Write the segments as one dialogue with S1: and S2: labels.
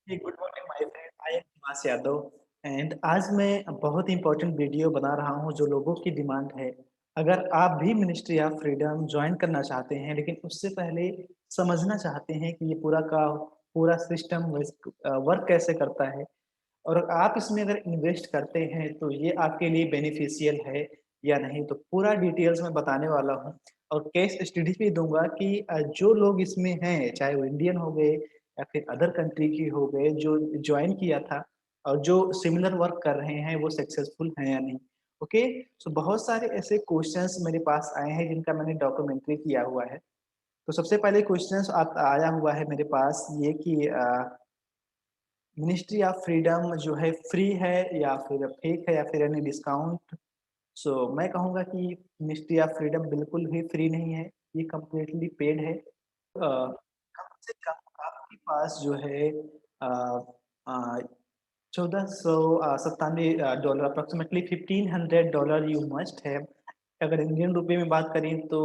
S1: Hey, good morning my friend, I am Himansh Yadav and आज मैं बहुत ही इम्पोर्टेंट वीडियो बना रहा हूँ जो लोगों की डिमांड है। अगर आप भी मिनिस्ट्री ऑफ फ्रीडम ज्वाइन करना चाहते हैं लेकिन उससे पहले समझना चाहते हैं कि ये पूरा सिस्टम वर्क कैसे करता है और आप इसमें अगर इन्वेस्ट करते हैं तो ये आपके लिए बेनिफिशियल है या नहीं, तो पूरा डिटेल्स में बताने वाला हूँ और केस स्टडी भी दूंगा कि जो लोग इसमें हैं, चाहे वो इंडियन हो गए या फिर अदर कंट्री के हो गए, जो ज्वाइन किया था और जो सिमिलर वर्क कर रहे हैं वो सक्सेसफुल हैं या नहीं। ओके। सो बहुत सारे ऐसे क्वेश्चंस मेरे पास आए हैं जिनका मैंने डॉक्यूमेंट्री किया हुआ है। तो सबसे पहले क्वेश्चंस आया हुआ है मेरे पास ये कि मिनिस्ट्री ऑफ फ्रीडम जो है फ्री है या फिर फेक है या फिर एनी डिस्काउंट। सो मैं कहूँगा कि मिनिस्ट्री ऑफ फ्रीडम बिल्कुल भी फ्री नहीं है, ये कंप्लीटली पेड है। कम से कम आपके पास जो है अ अ, 1497 dollar approximately $1500 you must have. अगर इंडियन रुपए में बात करें तो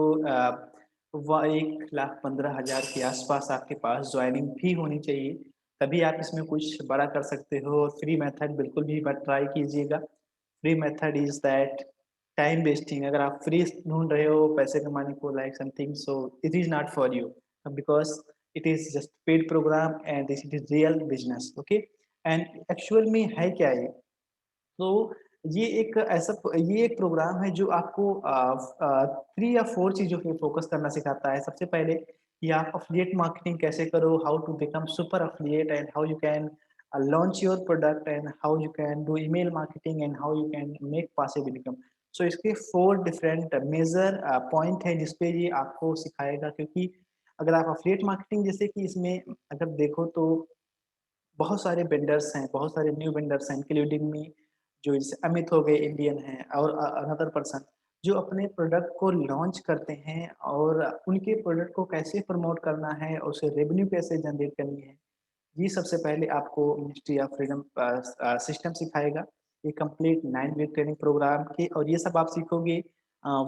S1: वह 1,15,000 के आसपास आपके पास जॉइनिंग फी होनी चाहिए, तभी आप इसमें कुछ बड़ा कर सकते हो। फ्री मेथड बिल्कुल भी मत ट्राई कीजिएगा। Free method is that time wasting. अगर आप फ्री ढूँढ रहे हो पैसे कमाने को like something, so it is not for you because it is just paid program and this it is real business. Okay. And actual में है क्या ये? तो ये एक प्रोग्राम है जो आपको 3 या 4 चीज़ों पे फ़ोकस करना सिखाता है। सबसे पहले कि आप एफ़िलिएट मार्केटिंग कैसे करो, how to become super affiliate and how you can launch your product and how you can do email marketing and how you can make passive income. So इसके 4 डिफरेंट मेजर पॉइंट हैं जिस पे ये आपको सिखाएगा, क्योंकि अगर आप एफ़िलिएट मार्केटिंग जैसे कि इसमें अगर देखो तो बहुत सारे वेंडर्स हैं, बहुत सारे न्यू वेंडर्स हैं इंक्लूडिंग मी, जो जैसे अमित हो गए इंडियन हैं और अनदर पर्सन जो अपने प्रोडक्ट को लॉन्च करते हैं और उनके प्रोडक्ट को कैसे प्रमोट करना है और उसे रेवेन्यू कैसे जनरेट करनी है। ये सबसे पहले आपको मिनिस्ट्री ऑफ फ्रीडम सिस्टम सिखाएगा। ये कंप्लीट 9 वीक ट्रेनिंग प्रोग्राम के और ये सब आप सीखोगे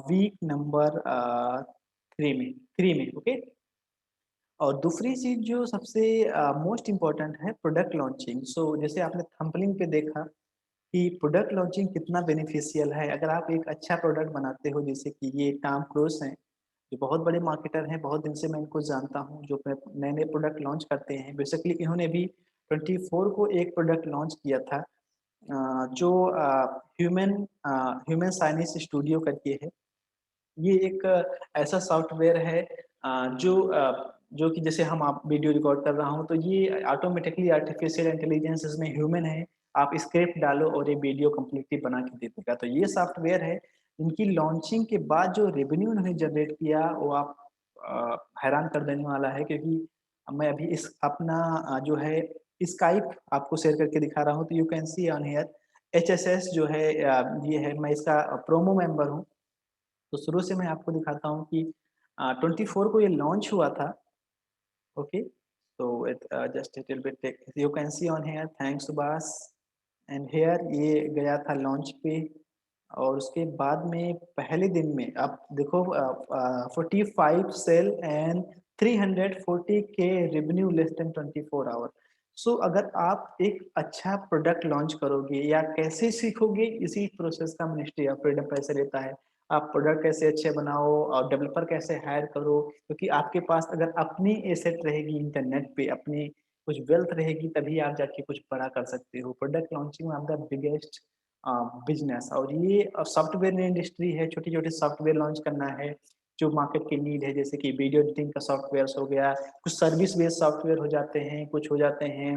S1: वीक नंबर 3 में। ओके। और दूसरी चीज़ जो सबसे मोस्ट इम्पोर्टेंट है प्रोडक्ट लॉन्चिंग। सो जैसे आपने थंबनेल पे देखा कि प्रोडक्ट लॉन्चिंग कितना बेनिफिशियल है। अगर आप एक अच्छा प्रोडक्ट बनाते हो, जैसे कि ये टॉम क्रूज़ हैं, जो बहुत बड़े मार्केटर हैं, बहुत दिन से मैं इनको जानता हूँ, जो अपने नए-नए प्रोडक्ट लॉन्च करते हैं। बेसिकली इन्होंने भी 24 को एक प्रोडक्ट लॉन्च किया था जो ह्यूमन साइनिस स्टूडियो करके है। ये एक ऐसा सॉफ्टवेयर है जो कि जैसे हम आप वीडियो रिकॉर्ड कर रहा हूँ, तो ये ऑटोमेटिकली आर्टिफिशियल इंटेलिजेंस इसमें ह्यूमन है। आप स्क्रिप्ट डालो और ये वीडियो कंप्लीटली बना के दे देगा। तो ये सॉफ्टवेयर है, इनकी लॉन्चिंग के बाद जो रेवेन्यू इन्होंने जनरेट किया वो आप हैरान कर देने वाला है, क्योंकि मैं अभी इस अपना जो है स्काइप आपको शेयर करके दिखा रहा हूँ, तो you can see on here HSS जो है ये है, मैं इसका प्रोमो मेंबर हूँ। तो शुरू से मैं आपको दिखाता हूँ कि 24 को ये लॉन्च हुआ था। Okay. So it just it will be take you can see on here thanks Subhash and here ये गया था लॉन्च पे। और उसके बाद में पहले दिन में आप देखो 45 सेल एंड 340 के रेवेन्यू लेस देन 24 आवर। सो अगर आप एक अच्छा प्रोडक्ट लॉन्च करोगे या कैसे सीखोगे, इसी प्रोसेस का मिनिस्ट्री ऑफ फ्रीडम पैसे लेता है। आप प्रोडक्ट कैसे अच्छे बनाओ और डेवलपर कैसे हायर करो, क्योंकि आपके पास अगर अपनी एसेट रहेगी इंटरनेट पे, अपनी कुछ वेल्थ रहेगी, तभी आप जाके कुछ बड़ा कर सकते हो। Product launching one of the biggest business, और ये सॉफ्टवेयर इंडस्ट्री है, छोटे-छोटे सॉफ्टवेयर लॉन्च करना है, जो मार्केट की नीड है, जैसे कि वीडियो एडिटिंग का सॉफ्टवेयर्स हो गया, कुछ सर्विस बेस्ड सॉफ्टवेयर हो जाते हैं, कुछ हो जाते हैं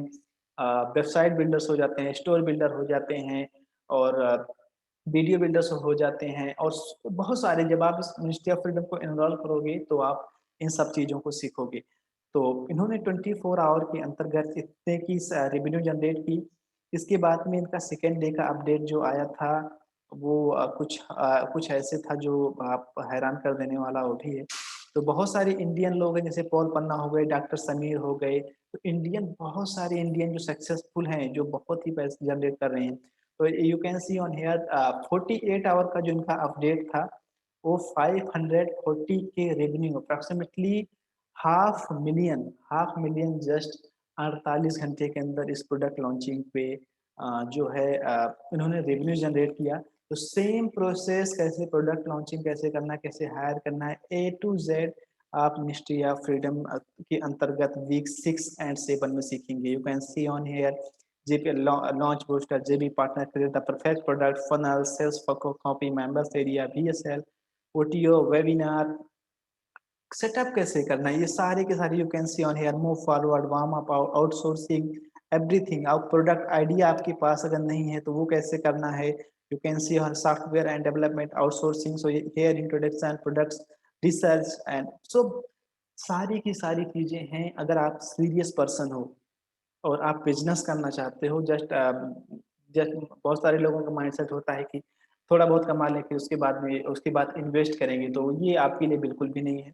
S1: वेबसाइट बिल्डर्स हो जाते हैं, स्टोर बिल्डर हो जाते हैं और वीडियो बिल्डर्स हो जाते हैं और बहुत सारे। जब आप इस मिनिस्ट्री ऑफ फ्रीडम को एनरोल करोगे तो आप इन सब चीज़ों को सीखोगे। तो इन्होंने 24 आवर के अंतर्गत इतने की रेवेन्यू जनरेट की। इसके बाद में इनका सेकंड डे का अपडेट जो आया था वो कुछ ऐसे था जो आप हैरान कर देने वाला वो भी है। तो बहुत सारे इंडियन लोग हैं, जैसे पॉल पन्ना हो गए, डॉक्टर समीर हो गए, तो इंडियन बहुत सारे इंडियन जो सक्सेसफुल हैं, जो बहुत ही पैसे जनरेट कर रहे हैं। तो you can see on here 48 hour का जो इनका अपडेट था, वो 540 के revenue approximately half million just 48 घंटे के अंदर इस प्रोडक्ट लॉन्चिंग पे जो है इन्होंने रेवेन्यू जनरेट किया। तो सेम प्रोसेस कैसे प्रोडक्ट लॉन्चिंग कैसे करना है, कैसे हायर करना है, ए टू ज़ेड आप मिनिस्ट्री ऑफ फ्रीडम के अंतर्गत वीक 6 एंड 7 में सीखेंगे। You can see on here JP launch booster, JB partner create the perfect product funnel, sales for copy, members area, VSL, OTO, webinar, setup कैसे करना है, ये सारे के सारे you can see on here, move forward, warm up, outsourcing, everything. अब product idea आपके पास अगर नहीं है तो वो कैसे करना है, you can see on software and development outsourcing, so here introduction, products research and so सारी की सारी चीजें हैं। अगर आप सीरियस पर्सन हो और आप बिजनेस करना चाहते हो, जस्ट जस्ट बहुत सारे लोगों का माइंडसेट होता है कि थोड़ा बहुत कमा लेके उसके बाद इन्वेस्ट करेंगे, तो ये आपके लिए बिल्कुल भी नहीं है।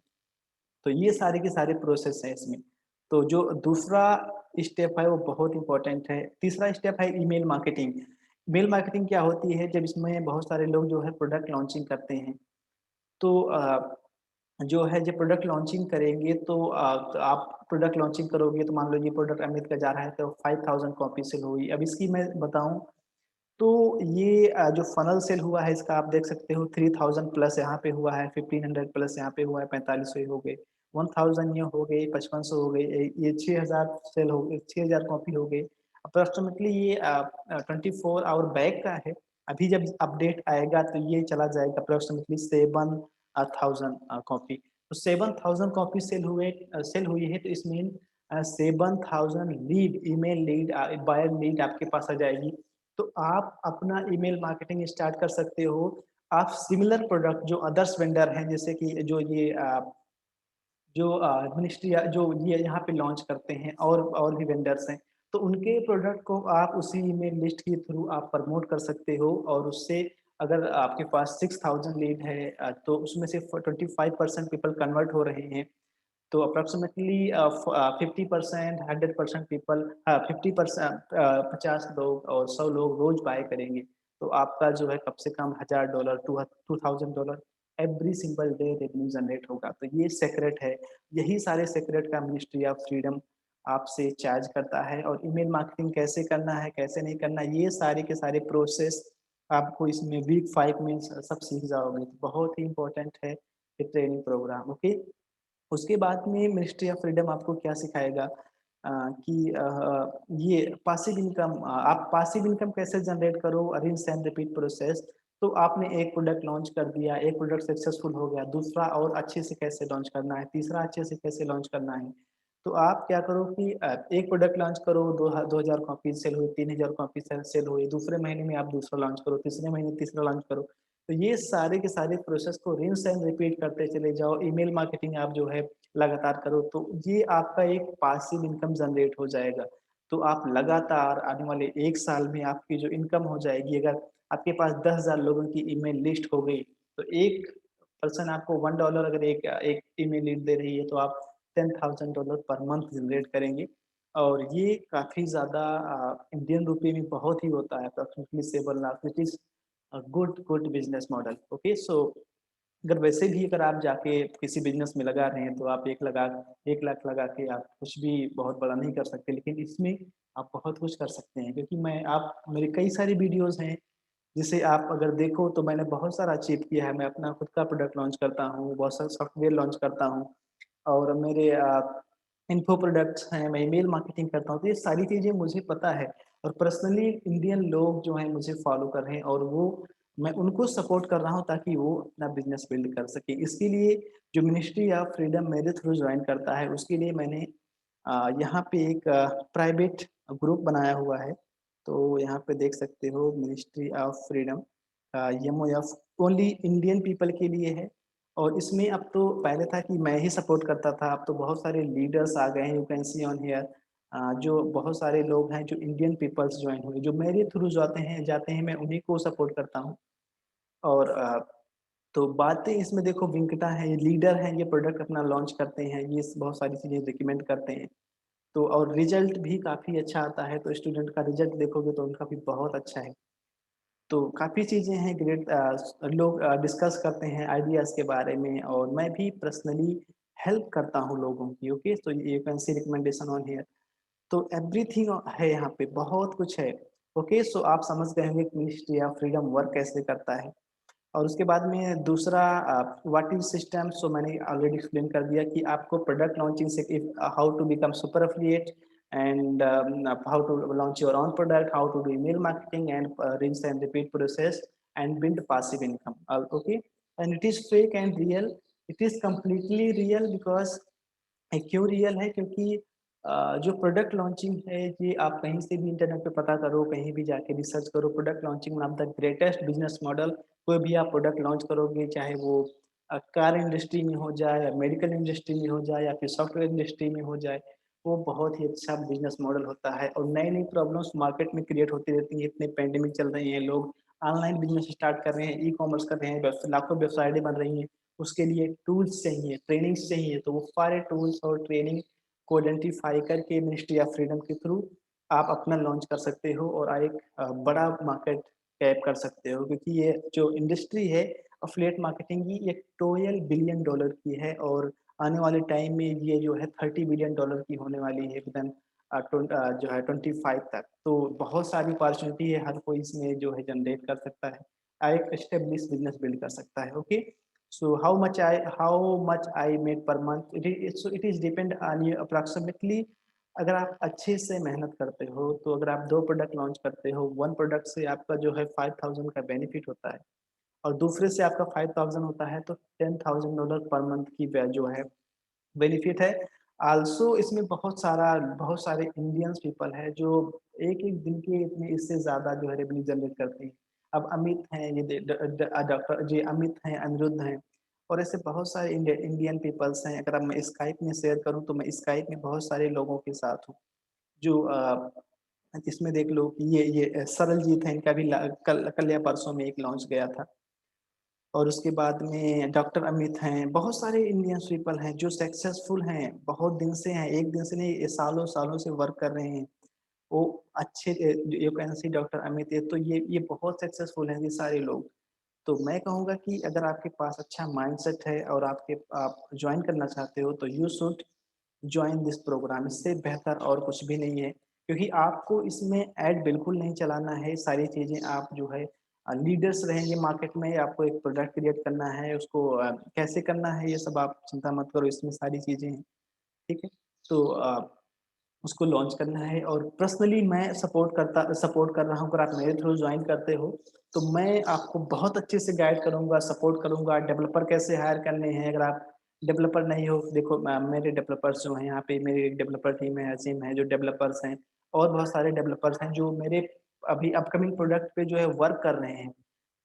S1: तो ये सारे के सारे प्रोसेस हैं इसमें। तो जो दूसरा स्टेप है वो बहुत इम्पोर्टेंट है। तीसरा स्टेप है ईमेल मार्केटिंग। ईमेल मार्केटिंग क्या होती है, जब इसमें बहुत सारे लोग जो है प्रोडक्ट लॉन्चिंग करते हैं, तो जो है जब प्रोडक्ट लॉन्चिंग करेंगे तो आप प्रोडक्ट लॉन्चिंग करोगे तो मान लो ये प्रोडक्ट अमित का जा रहा है तो 5000 कॉपी सेल हुई। अब इसकी मैं बताऊँ तो ये जो फनल सेल हुआ है इसका आप देख सकते हो 3000 प्लस यहाँ पे हुआ है, 1500 प्लस यहाँ पे हुआ है, 4500 हो गए, 1000 ये हो गई, 5500 हो गई, ये 6000 सेल हो गए, 6000 कॉपी हो गई। अप्रोक्सीमेटली ये 24 आवर बैक का है। अभी जब अपडेट आएगा तो ये चला जाएगा अप्रोक्सीमेटली 7000 कॉपी। तो 7000 कॉपी सेल हुई है, तो इस mean 7000 lead, email lead, buyer lead आपके पास आ जाएगी। तो आप अपना ईमेल मार्केटिंग स्टार्ट कर सकते हो। आप सिमिलर प्रोडक्ट जो अदर्स वेंडर हैं, जैसे कि जो ये जो मिनिस्ट्री जो ये यहाँ पे लॉन्च करते हैं और भी वेंडर्स हैं, तो उनके प्रोडक्ट को आप उसी ईमेल लिस्ट के थ्रू आप प्रमोट कर सकते हो। और उससे अगर आपके पास 6000 लीड है तो उसमें से 25% पीपल कन्वर्ट हो रहे हैं, तो अप्रोक्सीमेटली 50%, 100% पीपल, 50%, 50 लोग और 100 लोग रोज बाय करेंगे। तो आपका जो है कम से कम $1000 $2000 every single day revenue generate होगा। तो ये सेक्रेट है, यही सारे सेक्रेट का मिनिस्ट्री ऑफ फ्रीडम आपसे चार्ज करता है। और ईमेल मार्केटिंग कैसे करना है कैसे नहीं करना, ये सारे के सारे प्रोसेस आपको इसमें वीक 5 में सब सीख जाओगे। तो बहुत ही इंपॉर्टेंट है ये ट्रेनिंग प्रोग्राम। ओके, उसके बाद में मिनिस्ट्री ऑफ फ्रीडम आपको क्या सिखाएगा कि ये पासिव इनकम, आप पासिव इनकम कैसे जनरेट करो, रिंस एंड रिपीट प्रोसेस। तो आपने एक प्रोडक्ट लॉन्च कर दिया, एक प्रोडक्ट सक्सेसफुल हो गया, दूसरा और अच्छे से कैसे लॉन्च करना है, तीसरा अच्छे से कैसे लॉन्च करना है। तो आप क्या करो कि एक प्रोडक्ट लॉन्च करो, 2000 कॉपी सेल हुई, 3000 कॉपी सेल हुई, दूसरे महीने में आप दूसरा लॉन्च करो, तीसरे महीने तीसरा लॉन्च करो। तो ये सारे के सारे प्रोसेस को रिंस एंड रिपीट करते चले जाओ। ईमेल मार्केटिंग आप जो है लगातार करो, तो ये आपका एक पासिव इनकम जनरेट हो जाएगा। तो आप लगातार आने वाले 1 साल में आपकी जो इनकम हो जाएगी, अगर आपके पास 10,000 लोगों की ईमेल लिस्ट हो गई, तो एक पर्सन आपको $1 अगर एक एक ईमेल लीड दे रही है, तो आप $10,000 पर मंथ जनरेट करेंगे। और ये काफ़ी ज़्यादा इंडियन रुपए में बहुत ही होता है, approximately 7 lakh, which is a good good business model. Okay, so अगर वैसे भी अगर आप जाके किसी बिज़नेस में लगा रहे हैं, तो आप 1 लाख लगा के आप कुछ भी बहुत बड़ा नहीं कर सकते, लेकिन इसमें आप बहुत कुछ कर सकते हैं। क्योंकि मैं आप मेरे कई सारी वीडियोज़ हैं, जिसे आप अगर देखो तो मैंने बहुत सारा अचीव किया है। मैं अपना खुद का प्रोडक्ट लॉन्च करता हूँ, बहुत सारा सॉफ्टवेयर लॉन्च करता हूँ और मेरे इन्फो प्रोडक्ट्स हैं, मैं ईमेल मार्केटिंग करता हूँ। तो ये सारी चीज़ें मुझे पता है और पर्सनली इंडियन लोग जो हैं मुझे फॉलो कर रहे हैं और वो मैं उनको सपोर्ट कर रहा हूँ ताकि वो अपना बिज़नेस बिल्ड कर सकें। इसके लिए जो मिनिस्ट्री ऑफ फ्रीडम मेरे थ्रू जॉइन करता है, उसके लिए मैंने यहाँ पे एक प्राइवेट ग्रुप बनाया हुआ है। तो यहाँ पे देख सकते हो Ministry of Freedom MOF only Indian people के लिए है। और इसमें अब तो पहले था कि मैं ही सपोर्ट करता था, अब तो बहुत सारे लीडर्स आ गए हैं, you can see on here, जो बहुत सारे लोग हैं जो इंडियन पीपल्स ज्वाइन हुए, जो मेरे थ्रू जाते हैं मैं उन्हीं को सपोर्ट करता हूँ। और तो बातें इसमें देखो, विंकटा है, ये लीडर हैं, ये प्रोडक्ट अपना लॉन्च करते हैं, ये बहुत सारी चीज़ें रिकमेंड करते हैं। तो और रिजल्ट भी काफ़ी अच्छा आता है, तो स्टूडेंट का रिजल्ट देखोगे तो उनका भी बहुत अच्छा है। तो काफ़ी चीज़ें हैं ग्रेट, लोग डिस्कस करते हैं आइडियाज़ के बारे में और मैं भी पर्सनली हेल्प करता हूँ लोगों की। ओके, तो you can C recommendation on here. तो एवरीथिंग है यहाँ पे, बहुत कुछ है। ओके, सो आप समझ गए होंगे कि मिनिस्ट्री ऑफ फ्रीडम वर्क कैसे करता है। और उसके बाद में दूसरा व्हाट इज सिस्टम, सो मैंने ऑलरेडी एक्सप्लेन कर दिया कि आपको प्रोडक्ट लॉन्चिंग से if how to become super affiliate and how to launch your own product, how to do email marketing and rinse and repeat process and build passive income. Okay, and it is fake and real, it is completely real because क्यों रियल है, क्योंकि जो product launching है ये आप कहीं से भी इंटरनेट पे पता करो, कहीं भी जाके रिसर्च करो, product launching one of the greatest business model. कोई भी आप प्रोडक्ट लॉन्च करोगे, चाहे वो कार इंडस्ट्री में हो जाए या मेडिकल इंडस्ट्री में हो जाए या फिर सॉफ्टवेयर इंडस्ट्री में हो जाए, वो बहुत ही अच्छा बिजनेस मॉडल होता है। और नई नई प्रॉब्लम्स मार्केट में क्रिएट होती रहती हैं, इतने पेंडेमिक चल रही हैं, लोग ऑनलाइन बिजनेस स्टार्ट कर रहे हैं, ई कॉमर्स कर रहे हैं, लाखों वेबसाइटें बन रही हैं। उसके लिए टूल्स चाहिए, ट्रेनिंग्स चाहिए, तो वो सारे टूल्स और ट्रेनिंग को आइडेंटिफाई करके मिनिस्ट्री ऑफ फ्रीडम के थ्रू आप अपना लॉन्च कर सकते हो और एक बड़ा मार्केट कैप कर सकते हो, क्योंकि ये जो इंडस्ट्री है अफिलिएट मार्केटिंग की, ये 12 बिलियन डॉलर की है और आने वाले टाइम में ये जो है 30 बिलियन डॉलर की होने वाली है विदिन जो है 25 तक। तो बहुत सारी अपॉर्चुनिटी है, हर कोई इसमें जो है जनरेट कर सकता है, एक एस्टेब्लिश बिजनेस बिल्ड कर सकता है। Okay, so how much I made per month, it is depend on you approximately। अगर आप अच्छे से मेहनत करते हो तो अगर आप 2 प्रोडक्ट लॉन्च करते हो, 1 प्रोडक्ट से आपका जो है 5000 का बेनिफिट होता है और दूसरे से आपका 5000 होता है, तो $10,000 पर मंथ की जो है बेनिफिट है। आल्सो इसमें बहुत सारे इंडियंस पीपल है जो एक-एक दिन के इतने इससे ज़्यादा जो है रेवेन्यू जनरेट करते हैं। अब अमित हैं, ये डॉक्टर जी अमित हैं, अनिरुद्ध हैं और ऐसे बहुत सारे इंडियन पीपल्स हैं। अगर अब मैं स्काइप में शेयर करूँ तो मैं स्काइप में बहुत सारे लोगों के साथ हूँ, जो इसमें देख लो कि ये सरलजीत हैं, इनका भी कल या परसों में एक लॉन्च गया था। और उसके बाद में डॉक्टर अमित हैं, बहुत सारे इंडियन पीपल हैं जो सक्सेसफुल हैं, बहुत दिन से हैं, एक दिन से नहीं, ये सालों-सालों से वर्क कर रहे हैं। वो अच्छे you can C doctor Amit, ये तो ये बहुत सक्सेसफुल हैं ये सारे लोग। तो मैं कहूँगा कि अगर आपके पास अच्छा माइंडसेट है और आप जॉइन करना चाहते हो तो you should join this program, इससे बेहतर और कुछ भी नहीं है, क्योंकि आपको इसमें ऐड बिल्कुल नहीं चलाना है, सारी चीज़ें आप जो है लीडर्स रहेंगे मार्केट में, आपको एक प्रोडक्ट क्रिएट करना है, उसको कैसे करना है ये सब आप चिंता मत करो, इसमें सारी चीज़ें हैं, ठीक है? तो उसको लॉन्च करना है और पर्सनली मैं सपोर्ट कर रहा हूँ। अगर आप मेरे थ्रू जॉइन करते हो, तो मैं आपको बहुत अच्छे से गाइड करूँगा, सपोर्ट करूँगा, डेवलपर कैसे हायर करने हैं। अगर आप डेवलपर नहीं हो, देखो मेरे डेवलपर्स जो हैं यहाँ पे, मेरी एक डेवलपर टीम है, अज़ीम है जो डेवलपर्स हैं और बहुत सारे डेवलपर्स हैं जो मेरे अभी अपकमिंग प्रोडक्ट पे जो है वर्क कर रहे हैं।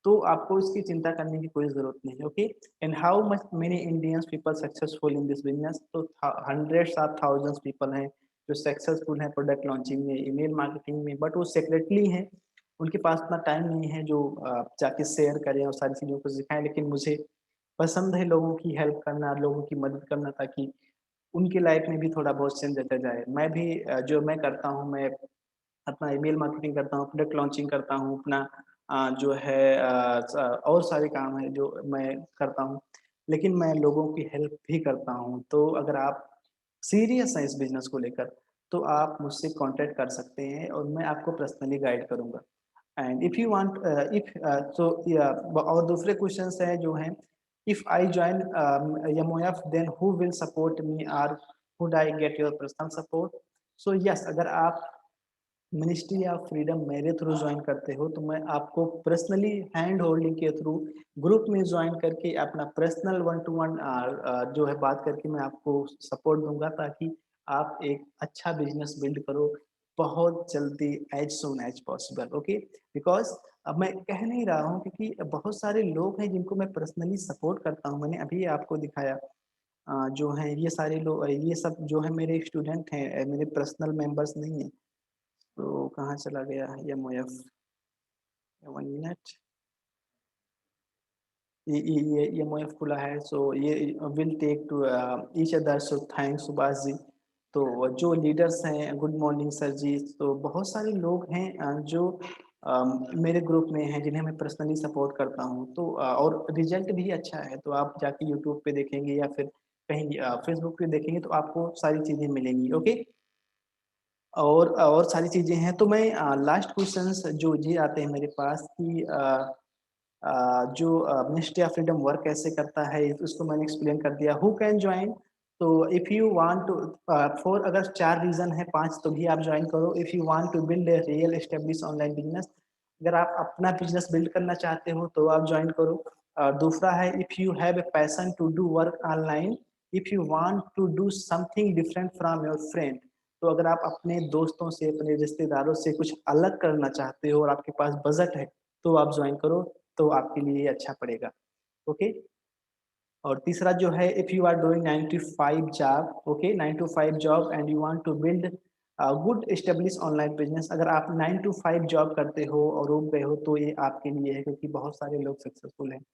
S1: तो आपको इसकी चिंता करने की कोई ज़रूरत नहीं है, okay? And how much many Indians people successful in this business, तो हंड्रेड्स ऑफ थाउजेंड्स पीपल हैं जो सक्सेसफुल हैं प्रोडक्ट लॉन्चिंग में, ईमेल मार्केटिंग में, बट वो सीक्रेटली हैं। उनके पास इतना टाइम नहीं है जो जाके शेयर करें और सारी चीज़ों को सिखाएँ, लेकिन मुझे पसंद है लोगों की हेल्प करना, लोगों की मदद करना, ताकि उनकी लाइफ में भी थोड़ा बहुत चेंज आता जाए। मैं भी जो मैं करता हूँ, मैं अपना ईमेल मार्केटिंग करता हूँ, प्रोडक्ट लॉन्चिंग करता हूँ, अपना जो है और सारे काम हैं जो मैं करता हूँ, लेकिन मैं लोगों की हेल्प भी करता हूँ। तो अगर आप सीरियस हैं इस बिज़नेस को लेकर, तो आप मुझसे कॉन्टैक्ट कर सकते हैं और मैं आपको पर्सनली गाइड करूँगा। And if you want so या और दूसरे क्वेश्चंस हैं जो हैं, if I join MOF then who will support me और would I get your personal support? So yes, अगर आप मिनिस्ट्री ऑफ फ्रीडम मेरे थ्रू ज्वाइन करते हो तो मैं आपको पर्सनली हैंड होल्डिंग के थ्रू ग्रुप में ज्वाइन करके अपना पर्सनल वन टू वन जो है बात करके मैं आपको सपोर्ट दूंगा, ताकि आप एक अच्छा बिजनेस बिल्ड करो बहुत जल्दी, as soon as possible. Okay, because अब मैं कह नहीं रहा हूँ, क्योंकि बहुत सारे लोग हैं जिनको मैं पर्सनली सपोर्ट करता हूँ, मैंने अभी आपको दिखाया। जो हैं ये सारे लोग, ये सब जो है मेरे स्टूडेंट हैं, मेरे पर्सनल मेंबर्स नहीं हैं। तो कहाँ चला गया एमओएफ? 1 मिनट। ये एमओएफ खुला है, सो ये will take to each other, so thanks Subhash ji. तो जो लीडर्स हैं, गुड मॉर्निंग सर जी, तो बहुत सारे लोग हैं जो मेरे ग्रुप में हैं जिन्हें मैं पर्सनली सपोर्ट करता हूँ, तो और रिजल्ट भी अच्छा है। तो आप जाके यूट्यूब पे देखेंगे या फिर कहीं फेसबुक पे देखेंगे तो आपको सारी चीज़ें मिलेंगी। ओके, और सारी चीज़ें हैं। तो मैं लास्ट क्वेश्चंस जो ये आते हैं मेरे पास कि जो मिनिस्ट्री ऑफ फ्रीडम वर्क कैसे करता है, उसको मैंने एक्सप्लेन कर दिया। Who can join? तो इफ़ यू वांट टू 4 अगर 4 रीज़न है, 5 तो भी आप जॉइन करो। If you want to build a real establish online business, अगर आप अपना बिज़नेस बिल्ड करना चाहते हो तो आप जॉइन करो। दूसरा है if you have a passion to do work online, if you want to do something different from your friend, तो अगर आप अपने दोस्तों से, अपने रिश्तेदारों से कुछ अलग करना चाहते हो और आपके पास बजट है, तो आप जॉइन करो, तो आपके लिए ये अच्छा पड़ेगा। ओके? और तीसरा जो है if you are doing 9 to 5 job, okay, 9 to 5 job and you want to build good establish online business, अगर आप 9 टू 5 जॉब करते हो और रुक गए हो तो ये आपके लिए है, क्योंकि बहुत सारे लोग सक्सेसफुल हैं।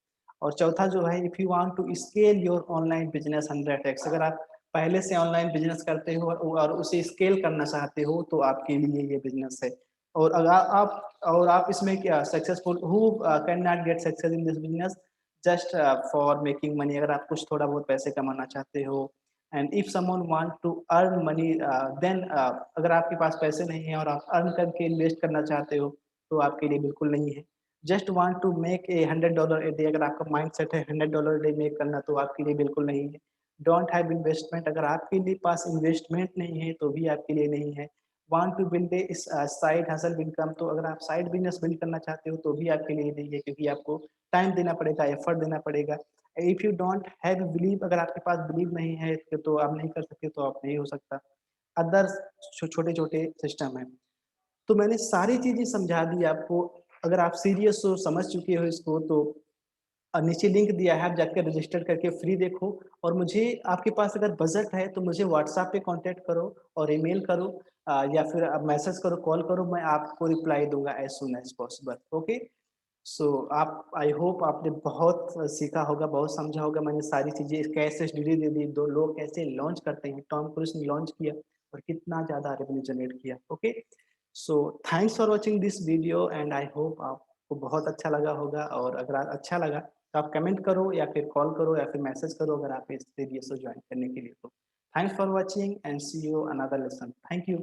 S1: और चौथा जो है if you want to scale your online business 100x, अगर आप पहले से ऑनलाइन बिज़नेस करते हो और उसे स्केल करना चाहते हो तो आपके लिए ये बिज़नेस है। और अगर आप इसमें क्या successful who can not get success in this business just for making money, अगर आप कुछ थोड़ा बहुत पैसे कमाना चाहते हो। And if someone want to earn money then अगर आपके पास पैसे नहीं है और आप अर्न करके इन्वेस्ट करना चाहते हो तो आपके लिए बिल्कुल नहीं है। Just want to make a $100 a day, अगर आपका माइंडसेट है $100 डे मेक करना तो आपके लिए बिल्कुल नहीं है। डोंट हैव इन्वेस्टमेंट, अगर आपके लिए पास इन्वेस्टमेंट नहीं है तो भी आपके लिए नहीं है। Want to build a side hustle income, तो अगर आप साइड बिजनेस बिल्ड करना चाहते हो तो भी आपके लिए नहीं है, क्योंकि आपको टाइम देना पड़ेगा, एफर्ट देना पड़ेगा। If you don't have believe, अगर आपके पास बिलीव नहीं है तो आप नहीं कर सकते, तो आप नहीं हो सकता। अदर्स छोटे-छोटे सिस्टम हैं। तो मैंने सारी चीज़ें समझा दी आपको। अगर आप सीरियस हो, समझ चुके हो इसको, तो नीचे लिंक दिया है, आप जाके रजिस्टर करके फ्री देखो। और मुझे, आपके पास अगर बजट है तो मुझे व्हाट्सएप पे कांटेक्ट करो और ईमेल करो, या फिर आप मैसेज करो, कॉल करो, मैं आपको रिप्लाई दूँगा as soon as possible. Okay? So आप, आई होप आपने बहुत सीखा होगा, बहुत समझा होगा। मैंने सारी चीज़ें कैसे स्टडी दे दी, 2 लोग कैसे लॉन्च करते हैं, टॉम क्रूज़ ने लॉन्च किया और कितना ज़्यादा रेवेन्यू जनरेट किया। Okay? So thanks for watching this video and I hope आपको बहुत अच्छा लगा होगा। और अगर अच्छा लगा तो आप कमेंट करो या फिर कॉल करो या फिर मैसेज करो, अगर आप इस सीरीज़ को जॉइन करने के लिए तो। Thanks for watching and see you another lesson. Thank you.